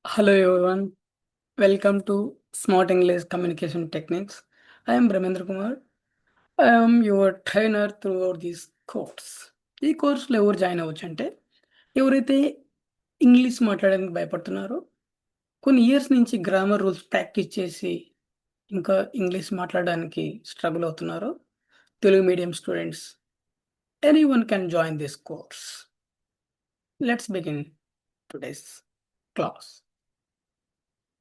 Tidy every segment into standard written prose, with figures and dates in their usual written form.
Hello everyone, welcome to Smart English Communication Techniques. I am Brahmendra Kumar. I am your trainer throughout this course. ఈ కోర్సులో ఎవరు join అవ్వచ్చు అంటే ఎవరైతే English మాట్లాడడానికి భయపడుతున్నారో కొన్ని ఇయర్స్ నుంచి గ్రామర్ రూల్స్ ప్రాక్టీస్ చేసి ఇంకా ఇంగ్లీష్ మాట్లాడడానికి స్ట్రగుల్ అవుతున్నారో Telugu medium students anyone can join this course. Let's begin today's class.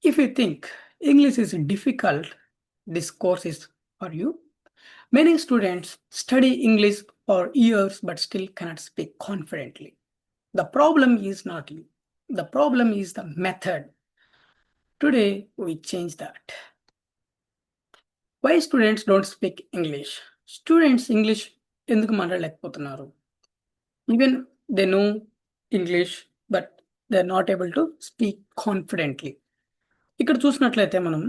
If you think English is difficult, this course is for you. Many students study English for years but still cannot speak confidently. The problem is not you. The problem is the method. Today we change that. Why students don't speak English? Students English ఎందుకు మాట్లాడలేకపోతున్నారు? Even they know English but they're not able to speak confidently. ఇక్కడ చూసినట్లయితే మనం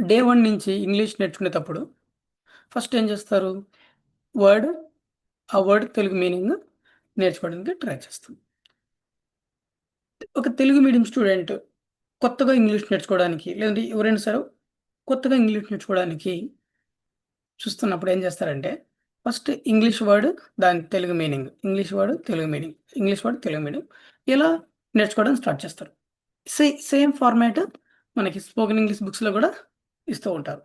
day 1 నుంచి English నేర్చుకునేటప్పుడు first ఏం చేస్తారు? Word, ఆ word Telugu meaning నేర్చుకోవడానికి ట్రై చేస్తాం. ఒక తెలుగు మీడియం స్టూడెంట్ కొత్తగా ఇంగ్లీష్ నేర్చుకోవడానికి లేదంటే ఎవరైనా సరే కొత్తగా ఇంగ్లీష్ నేర్చుకోవడానికి చూస్తున్నప్పుడు ఏం చేస్తారంటే ఫస్ట్ ఇంగ్లీష్ వర్డ్ దాని Telugu meaning, English word Telugu meaning, English word Telugu meaning ఇలా నేర్చుకోవడం స్టార్ట్ చేస్తారు. సేమ్ ఫార్మాట్ మనకి స్పోకెన్ ఇంగ్లీష్ బుక్స్లో కూడా ఇస్తూ ఉంటారు.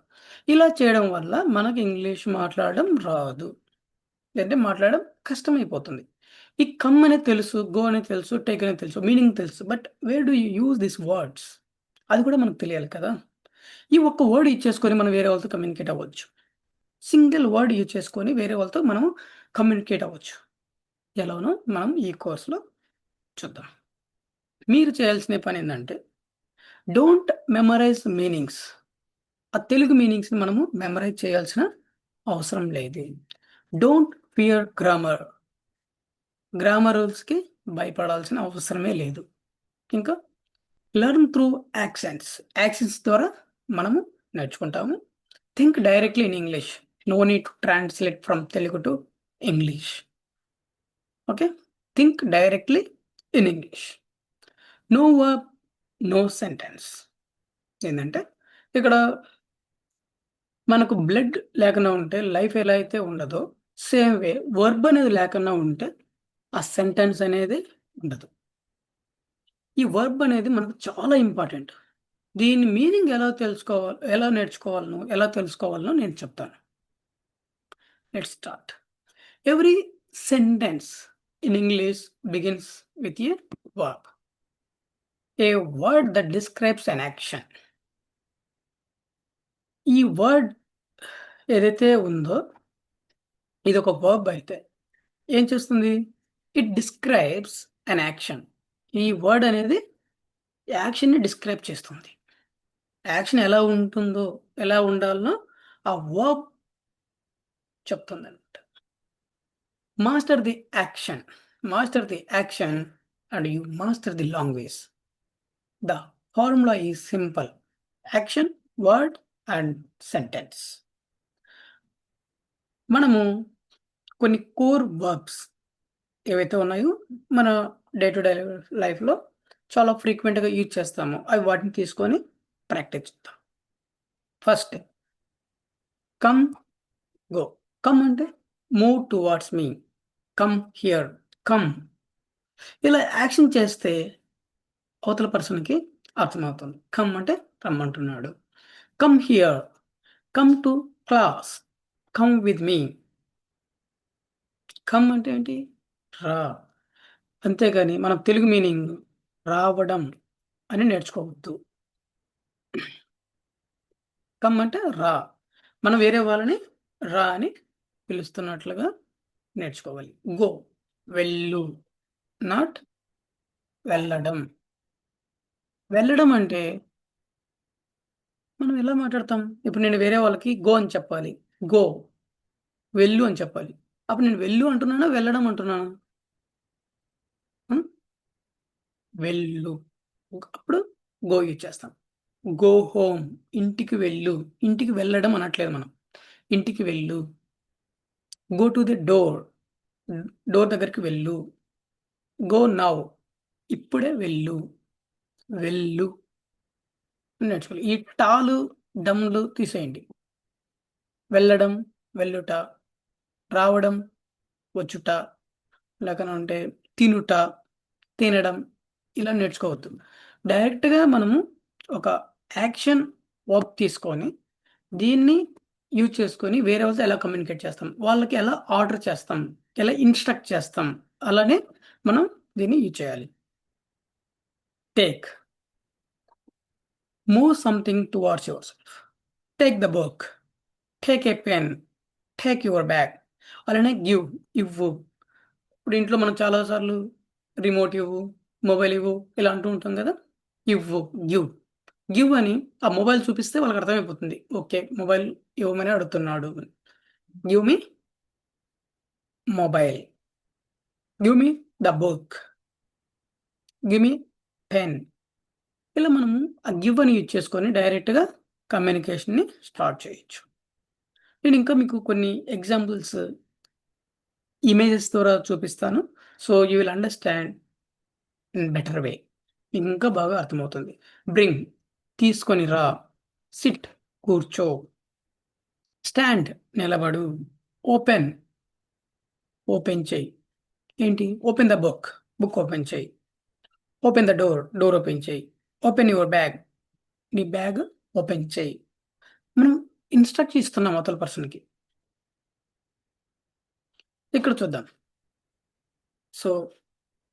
ఇలా చేయడం వల్ల మనకి ఇంగ్లీష్ మాట్లాడడం రాదు, లేదంటే మాట్లాడడం కష్టమైపోతుంది. ఈ కమ్ అనేది తెలుసు, గో అనేది తెలుసు, టేక్ అనేది తెలుసు, మీనింగ్ తెలుసు. But where do you use this words? అది కూడా మనకు తెలియాలి కదా! ఈ ఒక్క వర్డ్ యూజ్ చేసుకొని మనం వేరే వాళ్ళతో కమ్యూనికేట్ అవ్వచ్చు. సింగిల్ వర్డ్ యూజ్ చేసుకొని వేరే వాళ్ళతో మనం కమ్యూనికేట్ అవ్వచ్చు. ఎలానో మనం ఈ కోర్స్‌లో చూద్దాం. మీరు చేయాల్సిన పనేందంటే డోంట్ మెమరైజ్ మీనింగ్స్. ఆ తెలుగు మీనింగ్స్‌ని మనము మెమరైజ్ చేయాల్సిన అవసరం లేదు. Don't fear grammar. గ్రామర్ రూల్స్‌కి భయపడాల్సిన అవసరమే లేదు. ఇంకా లెర్న్ త్రూ యాక్సెంట్స్. యాక్సెంట్స్ ద్వారా మనము నేర్చుకుంటాము. Think directly in English. No need to translate from Telugu to English. Okay. Think directly in English. No verb, no sentence. ఏందంటే ఇక్కడ మనకు బ్లడ్ లేకుండా ఉంటే లైఫ్ ఎలా అయితే ఉండదో సేమ్ వే వర్బ్ అనేది లేకుండా ఉంటే ఆ సెంటెన్స్ అనేది ఉండదు. ఈ వర్బ్ అనేది మనకు చాలా ఇంపార్టెంట్. దీని మీనింగ్ ఎలా నేర్చుకోవాలనో, ఎలా తెలుసుకోవాలనో నేను చెప్తాను. Let's start. Every sentence in English begins with a verb. A word that describes an action. ఈ వర్డ్ ఏదైతే ఉందో ఇదొక వర్బ్ అయితే ఏం చేస్తుంది? It describes an action. ఈ వర్డ్ అనేది యాక్షన్‌ని డిస్క్రైబ్ చేస్తుంది. యాక్షన్ ఎలా ఉంటుందో, ఎలా ఉండాలనో ఆ వర్బ్ చెప్తుందనమాట. Master the action. Master the action and you master the language. The formula is simple. Action, word and sentence. మనము కొన్ని కోర్ వర్బ్స్ ఏవైతే ఉన్నాయో మన డే టు డే లైఫ్‌లో చాలా ఫ్రీక్వెంట్‌గా యూజ్ చేస్తాము. అవి వాటిని తీసుకొని ప్రాక్టీస్ చేద్దాం. First come, go. కమ్ అంటే move towards me. Come here. Come. ఇలా యాక్షన్ చేస్తే అవతల పర్సన్‌కి అర్థమవుతుంది. కమ్ అంటే రమ్మంటున్నాడు. Come here. Come to class. Come with me. Come అంటే ఏంటి? రా. అంతేగాని మనం తెలుగు మీనింగ్ రావడం అని నేర్చుకోవద్దు. కమ్ అంటే రా. మనం వేరే వాళ్ళని రా అని పిలుస్తున్నట్లుగా నేర్చుకోవాలి. గో. వెళ్ళు. నాట్ వెళ్ళడం. వెళ్ళడం అంటే మనం ఎలా మాట్లాడతాం? ఇప్పుడు నేను వేరే వాళ్ళకి గో అని చెప్పాలి. గో. వెళ్ళు అని చెప్పాలి. అప్పుడు నేను వెళ్ళు అంటున్నానా? వెళ్ళడం అంటున్నానా? హ్మ్. వెళ్ళు. అప్పుడు గో యూజ్ చేస్తాం. Go home. ఇంటికి వెళ్ళు. ఇంటికి వెళ్ళడం అనట్లేదు మనం. ఇంటికి వెళ్ళు. Go to the door. Door దగ్గరికి వెళ్ళు. Go now. ఇప్పుడే వెళ్ళు. వెళ్ళు నేర్చుకోవాలి. ఈ టాలు డమ్లు తీసేయండి. వెళ్ళడం, వెళ్ళుట, రావడం, వచ్చుట, లేకనంటే తినుట, తినడం ఇలా నేర్చుకోవద్దు. డైరెక్ట్‌గా మనము ఒక యాక్షన్ వర్బ్ తీసుకొని, దీన్ని యూజ్ చేసుకొని వేరే వాళ్ళతో ఎలా కమ్యూనికేట్ చేస్తాం, వాళ్ళకి ఎలా ఆర్డర్ చేస్తాం, ఎలా ఇన్‌స్ట్రక్ట్ చేస్తాం, అలానే మనం దీన్ని యూజ్ చేయాలి. Take, move something towards yourself. Take the book, take a pen, take your bag. అలానే గివ్, ఇవ్వు. ఇప్పుడు ఇంట్లో మనం చాలా సార్లు రిమోట్ ఇవ్వు, మొబైల్ ఇవ్వు ఇలా అంటూ ఉంటాం కదా! ఇవ్వు, గివ్. గివ్ అని ఆ మొబైల్ చూపిస్తే వాళ్ళకి అర్థమైపోతుంది. ఓకే. మొబైల్ ఇవ్వమని అడుగుతున్నాడు అని. Give me mobile. Give me the book. Give me pen. ఇలా మనము ఆ గివ్ అని యూజ్ చేసుకొని డైరెక్ట్‌గా కమ్యూనికేషన్‌ని స్టార్ట్ చేయొచ్చు. నేను ఇంకా మీకు కొన్ని ఎగ్జాంపుల్స్ ఇమేజెస్ ద్వారా చూపిస్తాను. So, you will understand in better way. ఇంకా బాగా అర్థమవుతుంది. బ్రింగ్, తీసుకొని రా. సిట్, కూర్చో. స్టాండ్, నిలబడు. ఓపెన్, ఓపెన్ చెయ్యి. ఏంటి? Open the book, book open చెయ్యి. Open the door, door open చెయ్యి. ఓపెన్ యువర్ బ్యాగ్, నీ బ్యాగ్ ఓపెన్ చెయ్యి. మనం ఇన్‌స్ట్రక్ట్ ఇస్తున్నాం అవతల పర్సన్‌కి. ఇక్కడ చూద్దాం. సో,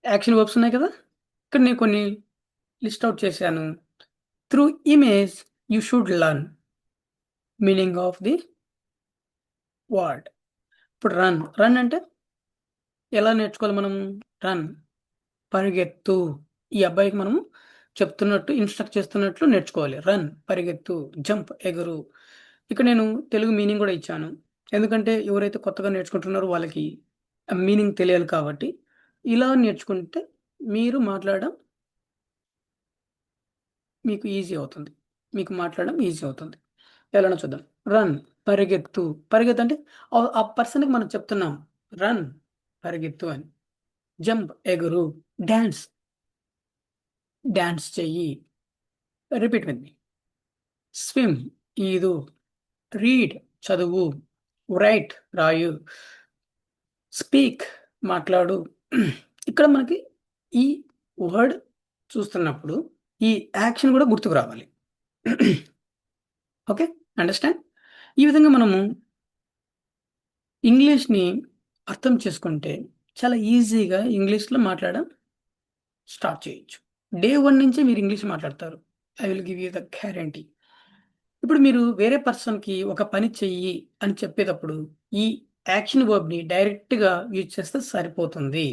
యాక్షన్ వర్బ్స్ ఉన్నాయి కదా! ఇక్కడ నేను కొన్ని లిస్ట్ ఔట్ చేశాను. Through image you should learn meaning of the word. ఇప్పుడు రన్, రన్ అంటే ఎలా నేర్చుకోవాలి మనం? రన్, పరిగెత్తు. ఈ అబ్బాయికి మనము చెప్తున్నట్టు, ఇన్‌స్ట్రక్ట్ చేస్తున్నట్లు నేర్చుకోవాలి. రన్, పరిగెత్తు, జంప్, ఎగురు. ఇక్కడ నేను తెలుగు మీనింగ్ గూడా ఇచ్చాను. ఎందుకంటే ఎవరైతే కొత్తగా నేర్చుకుంటున్నారో వాళ్ళకి ఆ మీనింగ్ తెలియాలి కాబట్టి, ఇలా నేర్చుకుంటే మీరు మాట్లాడడం మీకు ఈజీ అవుతుంది. మీకు మాట్లాడడం ఈజీ అవుతుంది. ఎలానో చూద్దాం. రన్, పరిగెత్తు. పరిగెత్తు అంటే ఆ పర్సన్‌కి మనం చెప్తున్నాం. రన్, పరిగెత్తు అని. జంప్, ఎగురు. డాన్స్, డాన్స్ చెయ్యి. Repeat with me. స్విమ్, ఈదు. రీడ్, చదువు. రైట్, రాయు. స్పీక్, మాట్లాడు. ఇక్కడ మనకి ఈ వర్డ్ చూస్తున్నప్పుడు ఈ యాక్షన్ గూడా గుర్తుకు రావాలి. ఓకే. అండర్‌స్టాండ్? ఈ విధంగా మనము ఇంగ్లీష్‌ని అర్థం చేసుకుంటే చాలా ఈజీగా ఇంగ్లీష్‌లో మాట్లాడడం స్టార్ట్ చేయొచ్చు. డే 1 నుంచే మీరు ఇంగ్లీష్ మాట్లాడతారు. I will give you the guarantee. ఇప్పుడు మీరు వేరే పర్సన్‌కి ఒక పని చెయ్యి అని చెప్పేటప్పుడు, ఈ యాక్షన్ వర్బ్‌ని డైరెక్ట్‌గా యూజ్ చేస్తే సరిపోతుంది.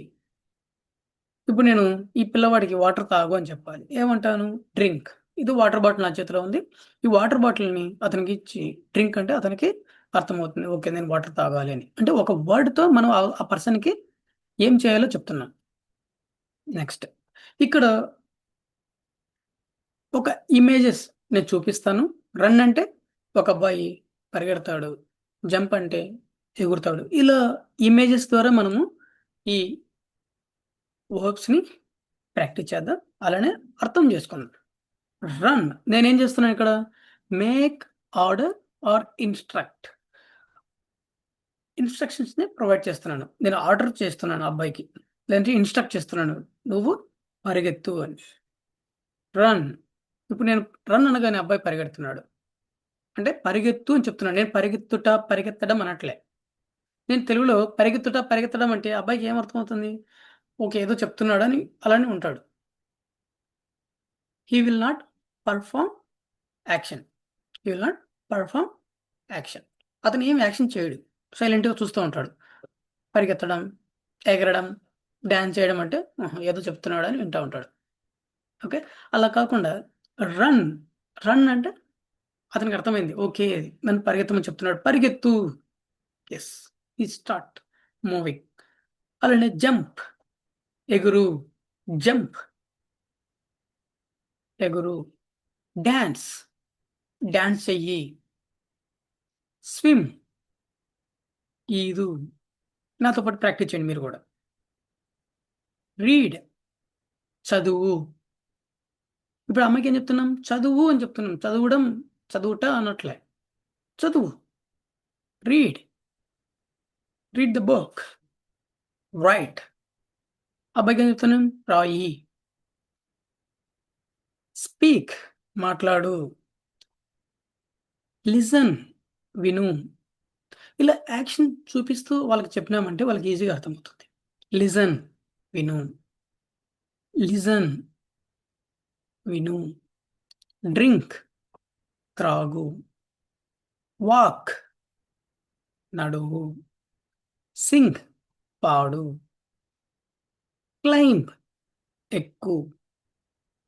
ఇప్పుడు నేను ఈ పిల్లవాడికి వాటర్ తాగు అని చెప్పాలి. ఏమంటాను? డ్రింక్. ఇది వాటర్ బాటిల్ నా చేతిలో ఉంది. ఈ వాటర్ బాటిల్‌ని అతనికి ఇచ్చి డ్రింక్ అంటే అతనికి అర్థమవుతుంది. ఓకే. నేను వాటర్ తాగాలి అని. అంటే ఒక వర్డ్‌తో మనం ఆ పర్సన్‌కి ఏం చేయాలో చెప్తున్నాం. నెక్స్ట్ ఇక్కడ ఒక ఇమేజెస్ నేను చూపిస్తాను. రన్ అంటే ఒక అబ్బాయి పరిగెడతాడు. జంప్ అంటే ఎగురుతాడు. ఇలా ఇమేజెస్ ద్వారా మనము ఈ వర్బ్స్‌ని ప్రాక్టీస్ చేద్దాం. అలానే అర్థం చేసుకుందాం. రన్ నేనేం చేస్తున్నాను ఇక్కడ? Make, order or instruct. ఇన్‌స్ట్రక్షన్స్‌ని ప్రొవైడ్ చేస్తున్నాను. నేను ఆర్డర్ చేస్తున్నాను ఆ అబ్బాయికి. లేదంటే ఇన్‌స్ట్రక్ట్ చేస్తున్నాను. నువ్వు పరిగెత్తు అని. రన్. ఇప్పుడు నేను రన్ అనగానే అబ్బాయి పరిగెడుతున్నాడు. అంటే పరిగెత్తు అని చెప్తున్నాను. నేను పరిగెత్తుట, పరిగెత్తడం అనట్లే. నేను తెలుగులో పరిగెత్తుట, పరిగెత్తడం అంటే అబ్బాయికి ఏం అర్థమవుతుంది? ఓకే. ఏదో చెప్తున్నాడని అలానే ఉంటాడు. He will not perform action. He will not perform action. అతను ఏం యాక్షన్ చేయడు. సైలెంట్‌గా చూస్తూ ఉంటాడు. పరిగెత్తడం, ఎగరడం, డాన్స్ చేయడం అంటే ఆహా! ఏదో చెప్తున్నాడని వింటా ఉంటాడు. ఓకే. అలా కాకుండా రన్, రన్ అంటే అతనికి అర్థమైంది. ఓకే. నన్ను పరిగెత్తమని చెప్తున్నాడు. పరిగెత్తు. యెస్. హి స్టార్ట్ మూవింగ్. అలానే జంప్, ఎగురు. జంప్, ఎగురు. డాన్స్, డాన్స్ చెయ్యి. స్విమ్, ఈదు. నాతో పాటు ప్రాక్టీస్ చేయండి మీరు గూడా. రీడ్, చదువు. ఇప్పుడు అమ్మాయికి ఏం చెప్తున్నాం? చదువు అని చెప్తున్నాం. చదవడం, చదువుట అనట్లే. చదువు. Read. Read the book. Right. అబ్బాయికి ఏం చెప్తున్నాం? రాయి. స్పీక్. మాట్లాడు. లిజన్. విను. ఇలా యాక్షన్ చూపిస్తూ వాళ్ళకి చెప్పినామంటే వాళ్ళకి ఈజీగా అర్థమవుతుంది. లిజన్. విను. లిజన్. విను. డ్రింక్. త్రాగు. వాక్. నడువు. సింగ్. పాడు. క్లైంబ్. ఎక్కు.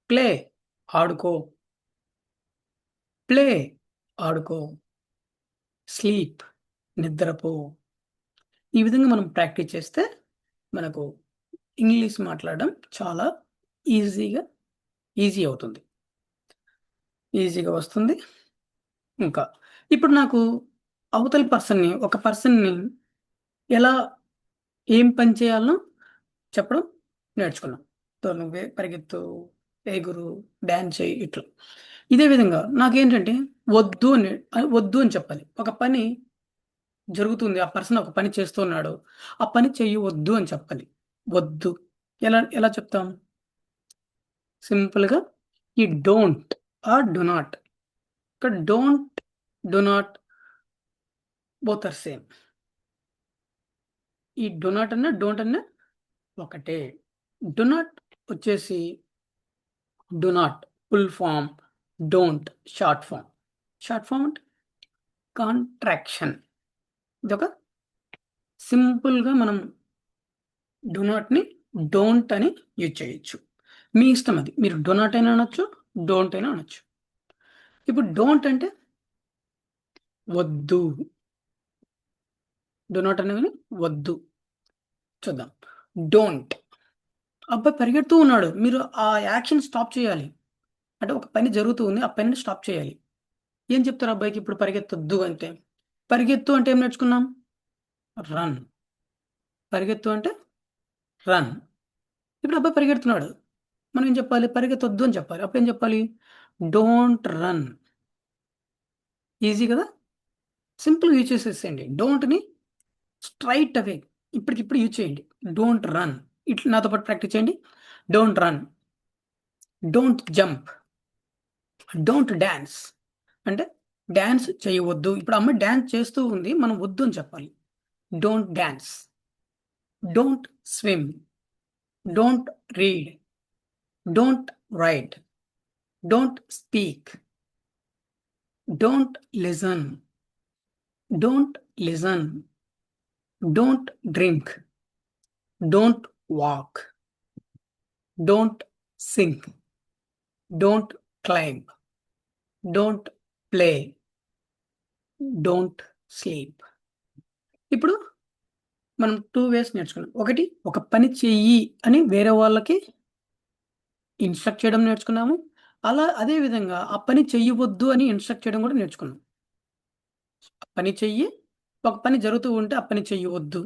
ప్లే. ఆడుకో. ప్లే. ఆడుకో. స్లీప్. నిద్రపో. ఈ విధంగా మనం ప్రాక్టీస్ చేస్తే మనకు ఇంగ్లీష్ మాట్లాడడం చాలా ఈజీ అవుతుంది. ఈజీగా వస్తుంది. ఇంకా ఇప్పుడు నాకు అవతల ఒక పర్సన్‌ని ఎలా ఏం పని చేయాలనో చెప్పడం నేర్చుకున్నాం. నువ్వే పరిగెత్తు, ఎగురు, డాన్స్ చెయ్యి ఇట్లా. ఇదే విధంగా నాకేంటంటే వద్దు అని చెప్పాలి. ఒక పని జరుగుతుంది. ఆ పర్సన్ ఒక పని చేస్తున్నాడు. ఆ పని చెయ్యవద్దు అని చెప్పాలి. వద్దు. ఎలా చెప్తాం? సింపుల్‌గా ఈ డోంట్ ఆర్ డు నాట్. ఇక్కడ don't, do not both are same. ఈ డు నాట్ అన్నా, డోంట్ అన్నా ఒకటే. డు నాట్ వచ్చేసి do not full form, don't short form. Short form అంటే కాంట్రాక్షన్. ఇదొక సింపుల్‌గా మనం డు నాట్‌ని డోంట్ అని యూజ్ చేయొచ్చు. మీ ఇష్టం అది. మీరు డు నాట్ అయినా అనొచ్చు, డోంట్ అయినా అనొచ్చు. ఇప్పుడు డోంట్ అంటే వద్దు. డు నాట్ అనేవి వద్దు. చూద్దాం. డోంట్. అబ్బాయి పరిగెడుతూ ఉన్నాడు. మీరు ఆ యాక్షన్ స్టాప్ చేయాలి. అంటే ఒక పని జరుగుతూ ఉంది. ఆ పనిని స్టాప్ చేయాలి. ఏం చెప్తారు అబ్బాయికి ఇప్పుడు పరిగెత్తొద్దు అంటే? పరిగెత్తు అంటే ఏం నేర్చుకున్నాం? రన్. పరిగెత్తు అంటే రన్. ఇప్పుడు అబ్బాయి పరిగెడుతున్నాడు. మనం ఏం చెప్పాలి? పరిగెత్తొద్దు అని చెప్పాలి. అప్పుడేం చెప్పాలి? Don't run. ఈజీ కదా! సింపుల్‌గా యూజ్ చేసేసేయండి. డోంట్‌ని స్ట్రెయిట్ అవే ఇప్పటికిప్పుడు యూజ్ చేయండి. Don't run. ఇట్లా నాతో పాటు ప్రాక్టీస్ చేయండి. Don't run. Don't jump. Don't dance. అంటే డాన్స్ చేయవద్దు. ఇప్పుడు అమ్మాయి డాన్స్ చేస్తూ ఉంది. మనం వద్దు అని చెప్పాలి. Don't dance. Don't swim. Don't read. Don't write. Don't speak. Don't listen. Don't listen. Don't drink. Don't walk. Don't Singh. Don't climb. Don't play. Don't sleep. ఇప్పుడు మనం 2 వేస్ నేర్చుకున్నాం. ఒకటి ఒక పని చెయ్యి అని వేరే వాళ్ళకి ఇన్‌స్ట్రక్ట్ చేయడం నేర్చుకున్నాము. అదే విధంగా ఆ పని చెయ్యవద్దు అని ఇన్‌స్ట్రక్ట్ చేయడం కూడా నేర్చుకున్నాం. పని చెయ్యి, ఒక పని జరుగుతూ ఉంటే ఆ పని చెయ్యవద్దు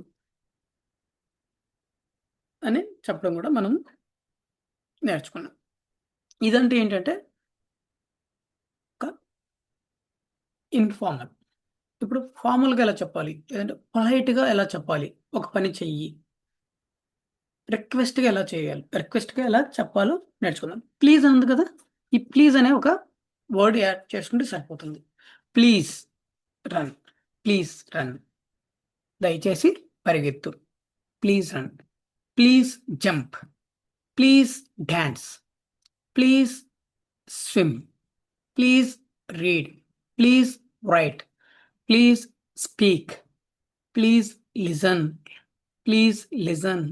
అని చెప్పడం కూడా మనం నేర్చుకున్నాం. ఇదంటే ఏంటంటే ఒక ఇన్ఫార్మల్. ఇప్పుడు ఫార్మల్‌గా ఎలా చెప్పాలి? లేదంటే పొలైట్‌గా ఎలా చెప్పాలి? ఒక పని చెయ్యి. రిక్వెస్ట్‌గా ఎలా చేయాలి? రిక్వెస్ట్‌గా ఎలా చెప్పాలో నేర్చుకుందాం. ప్లీజ్ అని ఉంది కదా! ఈ ప్లీజ్ అనే ఒక వర్డ్ యాడ్ చేసుకుంటే సరిపోతుంది. Please run. Please run. దయచేసి పరిగెత్తు. Please run. Please jump. Please dance. Please swim. Please read. Please right. Please speak. Please listen. Please listen.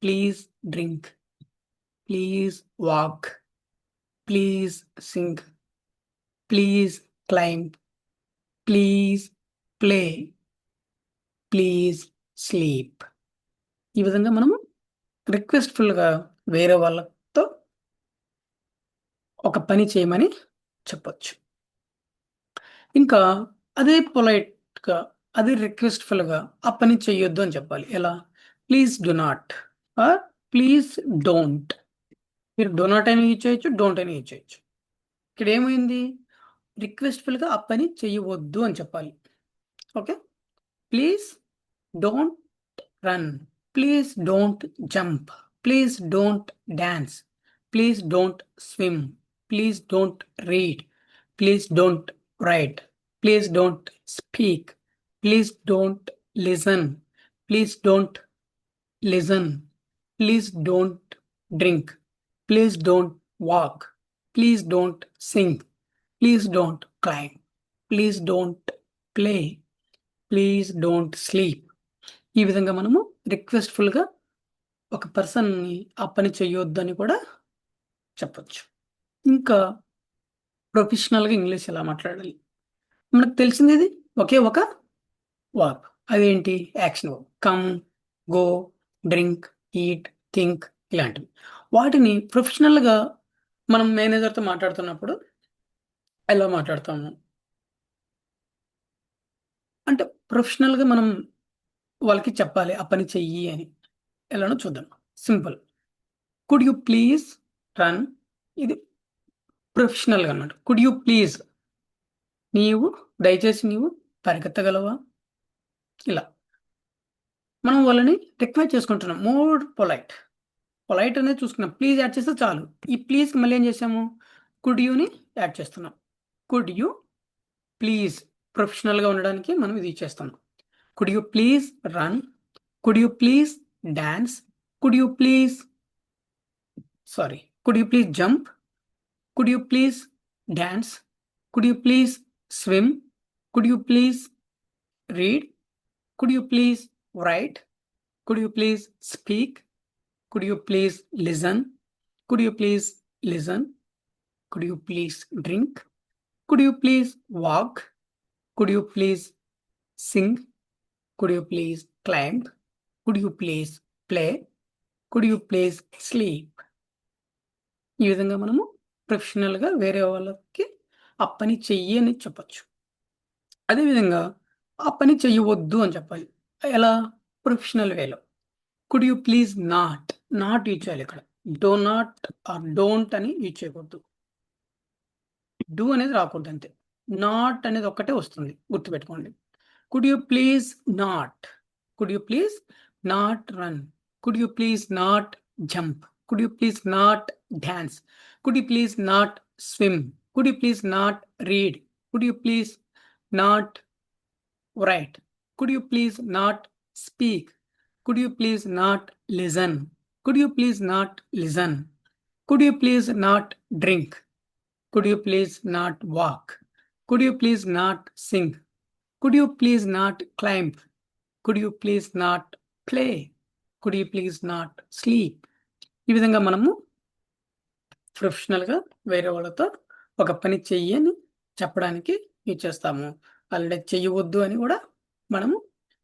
Please drink. Please walk. Please sing. Please climb. Please play. Please sleep. ఈ విధంగా మనము రిక్వెస్ట్‌ఫుల్‌గా వేరే వాళ్ళతో ఒక పని చేయమని చెప్పొచ్చు. ఇంకా అదే పొలైట్‌గా, అదే రిక్వెస్ట్‌ఫుల్‌గా ఆ పని చెయ్యొద్దు అని చెప్పాలి. ఎలా? Please do not or please don't. మీరు డో నాట్ అని యూజ్ చేయొచ్చు, డోంట్ అని యూజ్ చేయొచ్చు. ఇక్కడ ఏమైంది? రిక్వెస్ట్ఫుల్గా ఆ పని చెయ్యవద్దు అని చెప్పాలి. Okay, please don't run, please don't jump, please don't dance, please don't swim, please don't read, please don't write, please don't speak, please don't listen, please don't listen, please don't drink, please don't walk, please don't sing, please don't climb, please don't play, please don't sleep. ఈ విధంగా మనము రిక్వెస్ట్ఫుల్గా ఒక పర్సన్ని ఆ పని చెయ్యొద్దు అని కూడా చెప్పొచ్చు. ఇంకా ప్రొఫెషనల్గా ఇంగ్లీష్ ఎలా మాట్లాడాలి? మనకు తెలిసింది ఇది ఒకే ఒక వర్బ్. అదేంటి? Action verb. Come, go, drink, eat, think ఇలాంటివి. వాటిని ప్రొఫెషనల్గా మనం మేనేజర్తో మాట్లాడుతున్నప్పుడు ఎలా మాట్లాడతాము అంటే, ప్రొఫెషనల్గా మనం వాళ్ళకి చెప్పాలి ఆ పని చెయ్యి అని. ఎలానో చూద్దాం. Simple. Could you please run? ఇది ప్రొఫెషనల్గా అన్నమాట. కుడ్ యూ ప్లీజ్, దయచేసి నీవు పరిగెత్తగలవా? ఇలా మనం వాళ్ళని రిక్వెస్ట్ చేసుకుంటున్నాం. More polite. పొలైట్ అనేది చూసుకున్నాం. ప్లీజ్ యాడ్ చేస్తే చాలు. ఈ ప్లీజ్కి మళ్ళీ ఏం చేసాము? కుడ్ యూని యాడ్ చేస్తున్నాం. కుడ్ యూ ప్లీజ్, ప్రొఫెషనల్గా ఉండడానికి మనం ఇది చేస్తున్నాం. Could you please run, could you please dance, could you please jump, could you please dance, could you please swim, could you please read, could you please right, could you please speak, could you please listen, could you please listen, could you please drink, could you please walk, could you please sing, could you please climb, could you please play, could you please sleep. ఈ విధంగా మనము ప్రొఫెషనల్గా వేరే వాళ్ళకి ఆ పని చెయ్యి అని చెప్పచ్చు. అదేవిధంగా ఆ పని చెయ్యవద్దు అని చెప్పాలి. ఎలా? ప్రొఫెషనల్ వేలో. Could you please not use చేయాలి ఇక్కడ. డో నాట్ ఆర్ డోంట్ అని యూజ్ చేయకూడదు. డూ అనేది రాకూడదు అంతే. నాట్ అనేది ఒక్కటే వస్తుంది, గుర్తుపెట్టుకోండి. Could you please not, could you please not run, could you please not jump, could you please not dance, could you please not swim, could you please not read, could you please not right, could you please not speak, could you please not listen, could you please not listen, could you please not drink, could you please not walk, could you please not sing, could you please not climb, could you please not play, could you please not sleep. ఈ విధంగా మనము ప్రొఫెషనల్గా వేరే వాళ్ళతో ఒక పని చెయ్యి అని చెప్పడానికి యూజ్ చేస్తాము. అలాగే చెయ్యవద్దు అని కూడా మనము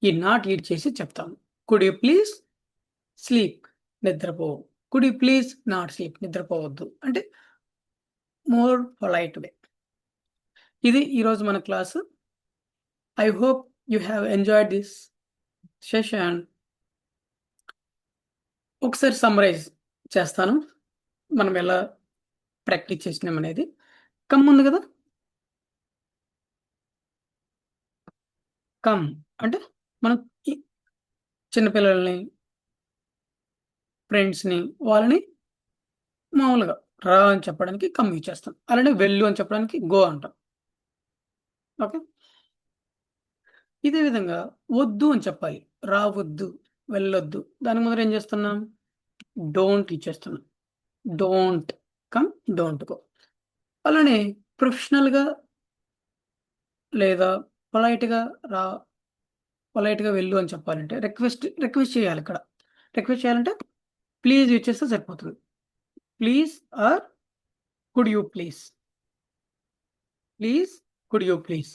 ఈ నాట్ యూజ్ చేసి చెప్తాము. కుడ్ యూ ప్లీజ్ స్లీప్, నిద్రపో. Could you please not sleep, నిద్రపోవద్దు. అంటే మోర్ పొలైట్ వే. ఇది ఈరోజు మన class. I hope you have enjoyed this session. ఒకసారి సమ్మరైజ్ చేస్తాను మనం ఎలా ప్రాక్టీస్ చేసినాం అనేది. కమ్ ఉంది కదా, కమ్ అంటే మనం చిన్నపిల్లల్ని, ఫ్రెండ్స్ని, వాళ్ళని మామూలుగా రా అని చెప్పడానికి కమ్ యూజ్ చేస్తాం. అలానే వెళ్ళు అని చెప్పడానికి గో అంటాం. ఓకే, ఇదే విధంగా వద్దు అని చెప్పాలి. రావద్దు, వెళ్ళొద్దు. దాని ముందర ఏం చేస్తున్నాం? డోంట్ యూజ్ చేస్తున్నాం. Don't come, don't go. అలానే ప్రొఫెషనల్గా లేదా పొలైట్గా వెళ్ళు అని చెప్పాలంటే రిక్వెస్ట్ చేయాలి. ఇక్కడ రిక్వెస్ట్ చేయాలంటే ప్లీజ్ యూజ్ చేస్తే సరిపోతుంది. Please or could you please, please, could you please,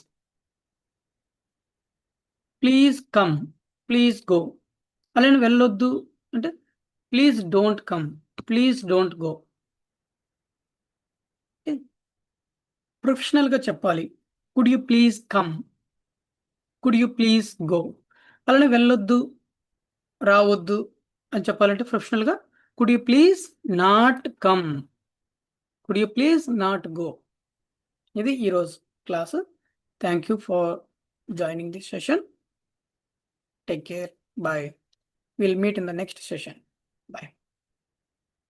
please come, please go. అలానే వెళ్ళొద్దు అంటే please don't come, please don't go. ప్రొఫెషనల్గా చెప్పాలి. Could you please come, could you please go. అలానే వెళ్ళొద్దు, రావద్దు అని చెప్పాలంటే ప్రొఫెషనల్గా could you please not come, could you please not go. ఇది ఈరోజు class. Thank you for joining this session. Take care. Bye. Will meet in the next session. Bye.